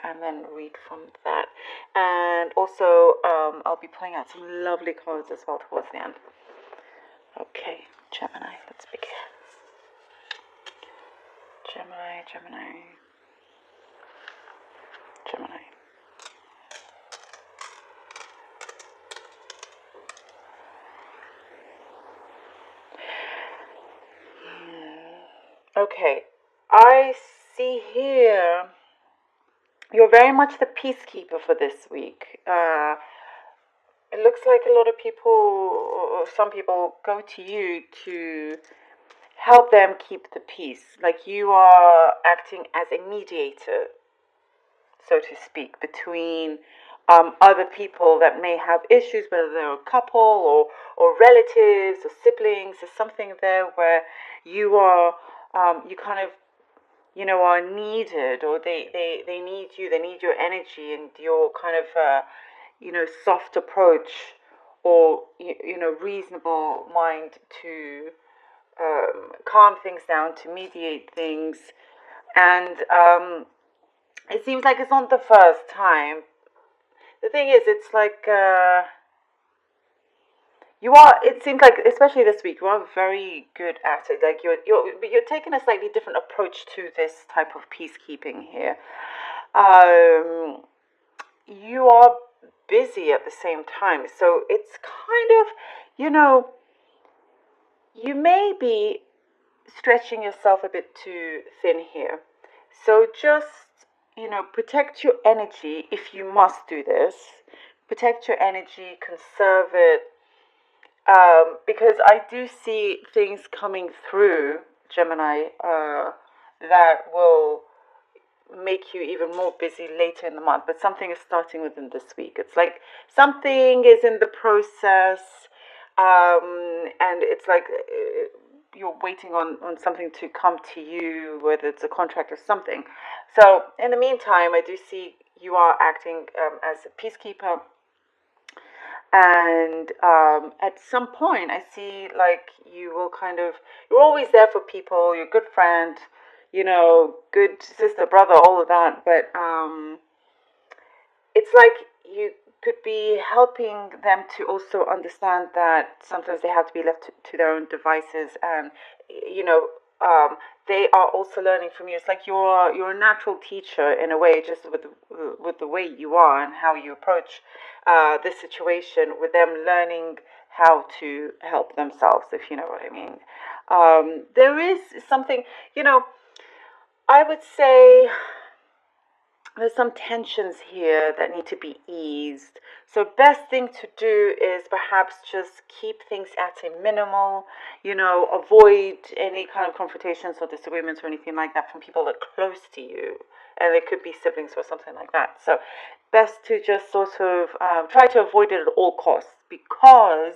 and then read from that. And also, I'll be pulling out some lovely cards as well towards the end. Okay, Gemini, let's begin. Gemini, Gemini, Gemini. Okay, I see here you're very much the peacekeeper for this week. It looks like a lot of people, or some people, go to you to help them keep the peace. Like you are acting as a mediator, so to speak, between other people that may have issues, whether they're a couple or relatives or siblings. There's something there where you are, you kind of, are needed, or they need you, they need your energy and your kind of, soft approach, or, reasonable mind to calm things down, to mediate things. And it seems like it's not the first time. The thing is, it's like you are. It seems like, especially this week, you are very good at it. Like you're taking a slightly different approach to this type of peacekeeping here. You are busy at the same time, so it's kind of, you may be stretching yourself a bit too thin here. So just, protect your energy if you must do this. Protect your energy, conserve it. Because I do see things coming through, Gemini, that will make you even more busy later in the month. But something is starting within this week. It's like something is in the process, and it's like you're waiting on something to come to you, whether it's a contract or something. So in the meantime, I do see you are acting as a peacekeeper. And at some point, I see like you will you're always there for people, you're a good friend, good sister, brother, all of that. But it's like you could be helping them to also understand that sometimes they have to be left to their own devices, and they are also learning from you. It's like you're a natural teacher in a way, just with the way you are and how you approach this situation, with them learning how to help themselves, if you know what I mean. There is something, I would say there's some tensions here that need to be eased. So best thing to do is perhaps just keep things at a minimal, avoid any kind of confrontations or disagreements or anything like that from people that are close to you. And it could be siblings or something like that. So best to just sort of try to avoid it at all costs, because,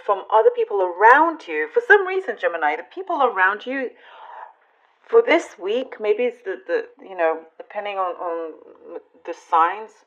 from other people around you, for some reason, Gemini, the people around you, for this week, maybe it's the depending on the signs,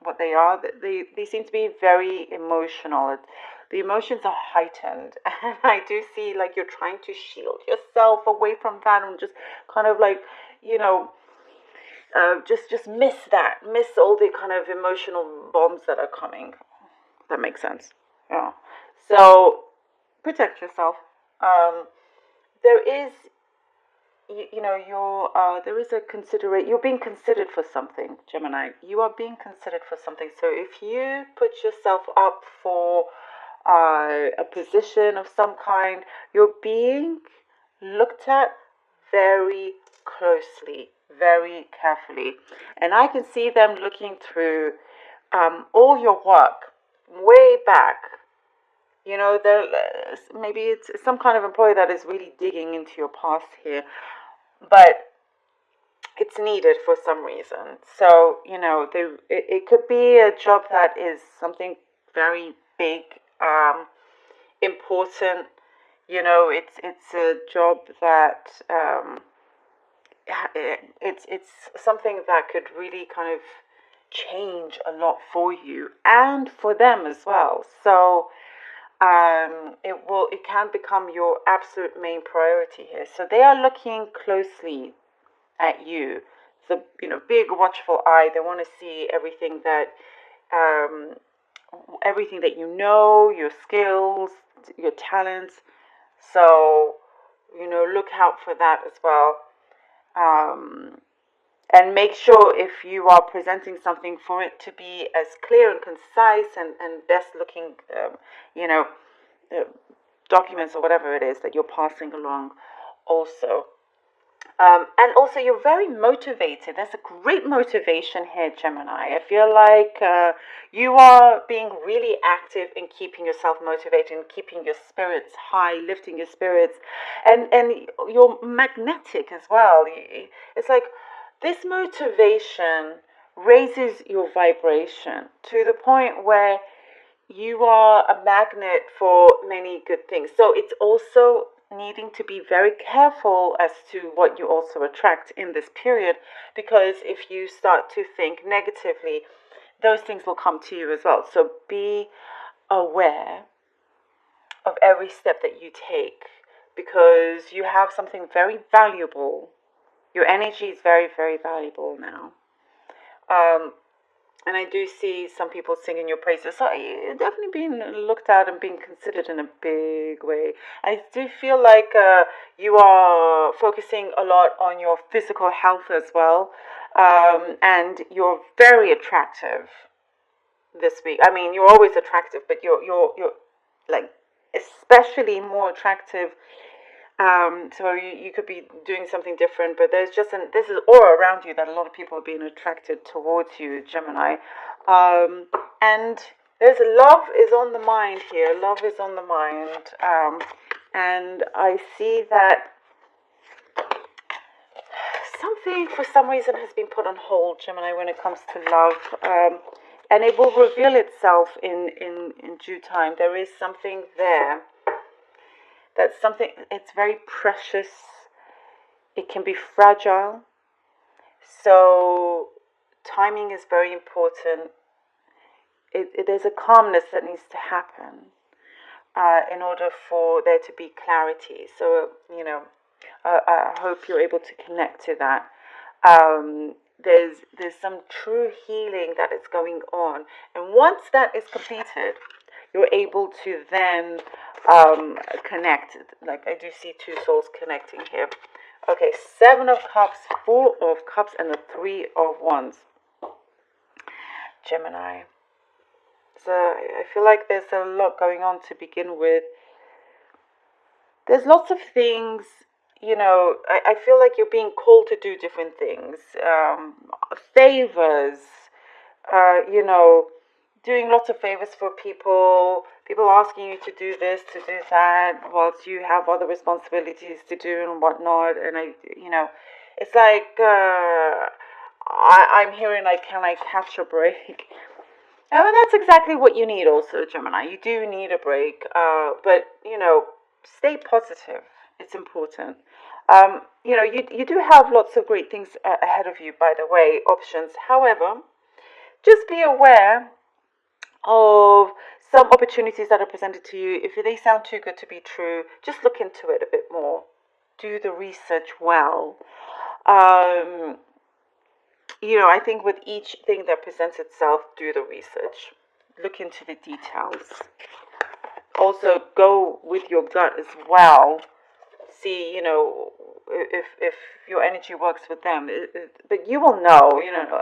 what they are, they seem to be very emotional. The emotions are heightened, and I do see like you're trying to shield yourself away from that, and just kind of like, just miss all the kind of emotional bombs that are coming. If that makes sense. Yeah. So protect yourself. There is, there is a you're being considered for something, Gemini. You are being considered for something. So if you put yourself up for a position of some kind, you're being looked at very closely, very carefully. And I can see them looking through all your work way back. Maybe it's some kind of employee that is really digging into your past here, but it's needed for some reason. So, it could be a job that is something very big, important. It's a job that it's something that could really kind of change a lot for you and for them as well. So it can become your absolute main priority here. So they are looking closely at you the big watchful eye. They want to see everything that you know, your skills, your talents. So look out for that as well. And make sure if you are presenting something for it to be as clear and concise and best looking, you know, uh, documents or whatever it is that you're passing along also. And also, you're very motivated. There's a great motivation here, Gemini. I feel like you are being really active in keeping yourself motivated and keeping your spirits high, lifting your spirits, and you're magnetic as well. It's like this motivation raises your vibration to the point where you are a magnet for many good things. So it's also needing to be very careful as to what you also attract in this period, because if you start to think negatively, those things will come to you as well. So be aware of every step that you take, because you have something very valuable. Your energy is very, very valuable now. And I do see some people singing your praises. So you're definitely being looked at and being considered in a big way. I do feel like you are focusing a lot on your physical health as well. And you're very attractive this week. I mean, you're always attractive, but you're like especially more attractive. So you could be doing something different, but there's just this is aura around you that a lot of people are being attracted towards you, Gemini. And there's love is on the mind here. Love is on the mind. And I see that something for some reason has been put on hold, Gemini, when it comes to love. And it will reveal itself in due time. There is something there. That's something, it's very precious. It can be fragile. So timing is very important. There's a calmness that needs to happen in order for there to be clarity. So, I hope you're able to connect to that. There's some true healing that is going on. And once that is completed, you're able to then connect. Like I do see two souls connecting here. Okay, 7 of Cups, 4 of Cups, and the 3 of Wands. Gemini. So I feel like there's a lot going on to begin with. There's lots of things, I feel like you're being called to do different things. Favors, doing lots of favors for people asking you to do this, to do that, whilst you have other responsibilities to do and whatnot. And it's like I'm hearing like, can I catch a break? And that's exactly what you need also, Gemini. You do need a break, but stay positive. It's important. You do have lots of great things ahead of you, by the way, options. However, just be aware of some opportunities that are presented to you. If they sound too good to be true, just look into it a bit more. Do the research well. I think with each thing that presents itself, do the research. Look into the details. Also, go with your gut as well. See, if your energy works with them. But you will know,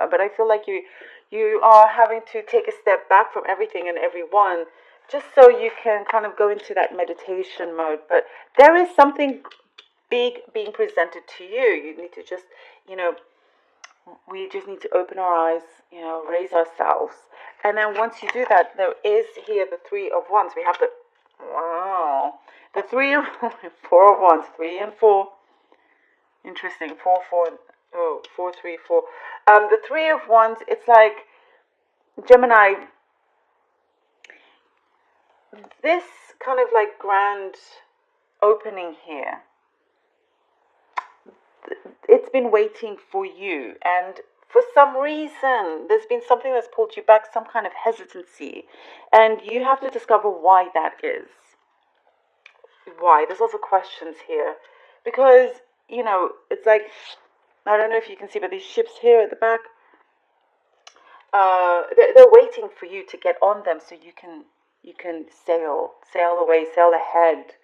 But I feel like you are having to take a step back from everything and everyone, just so you can kind of go into that meditation mode. But there is something big being presented to you. You need to just, we just need to open our eyes, raise ourselves. And then once you do that, there is here the 3 of Wands. We have the 3 of 4 of Wands, 3 and 4. Interesting. 4, 4, 4, 3, 4. The 3 of Wands, it's like, Gemini, this kind of like grand opening here, it's been waiting for you, and for some reason there's been something that's pulled you back, some kind of hesitancy, and you have to discover why that is. Why? There's lots of questions here, because it's like I don't know if you can see, but these ships here at the back, they're waiting for you to get on them so you can sail away, sail ahead.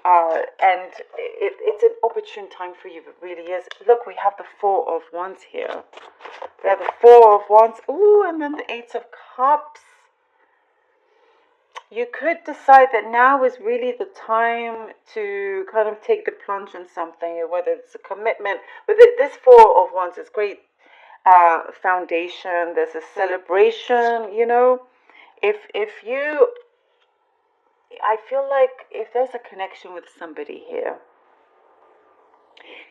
And it's an opportune time for you. It really is. Look, we have the Four of Wands here. We have the Four of Wands. Ooh, and then the Eight of Cups. You could decide that now is really the time to kind of take the plunge in something, whether it's a commitment. But this Four of Wands is great foundation. There's a celebration, you know. If you, I feel like if there's a connection with somebody here,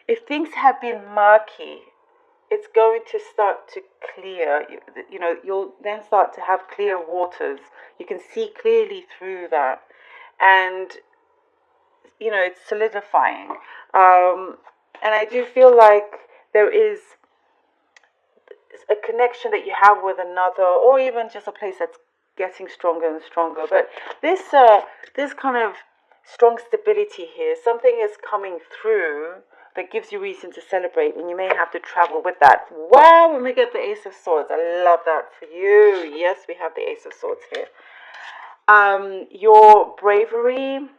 if things have been murky, it's going to start to clear. You know, you'll then start to have clear waters. You can see clearly through that, and you know it's solidifying. And I do feel like there is a connection that you have with another, or even just a place that's getting stronger and stronger. But this kind of strong stability here, something is coming through that gives you reason to celebrate, and you may have to travel with that. Wow, when we get the Ace of Swords, I love that for you. Yes, we have the Ace of Swords here. Your bravery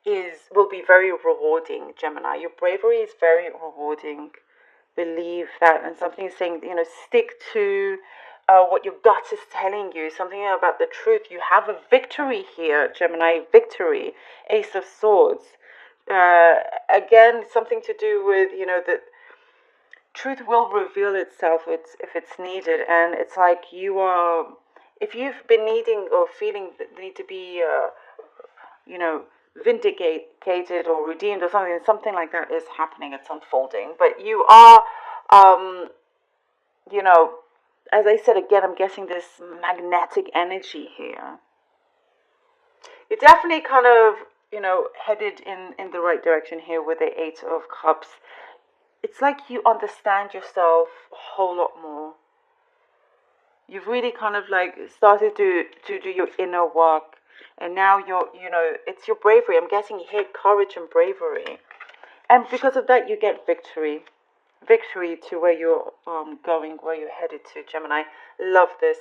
will be very rewarding, Gemini. Your bravery is very rewarding. Believe that. And something is saying, you know, stick to what your gut is telling you, something about the truth. You have a victory here, Gemini, victory. Ace of Swords. Again, something to do with, you know, that truth will reveal itself if it's needed. And it's like if you've been needing or feeling the need to be, you know, vindicated or redeemed or something like that is happening. It's unfolding. But you are, you know, as I said again, I'm getting this magnetic energy here. You're definitely kind of, you know, headed in the right direction here with the Eight of Cups. It's like you understand yourself a whole lot more. You've really kind of like started to do your inner work. And now you know, it's your bravery. I'm getting here courage and bravery. And because of that, you get victory. Victory to where you're going, where you're headed to, Gemini. Love this.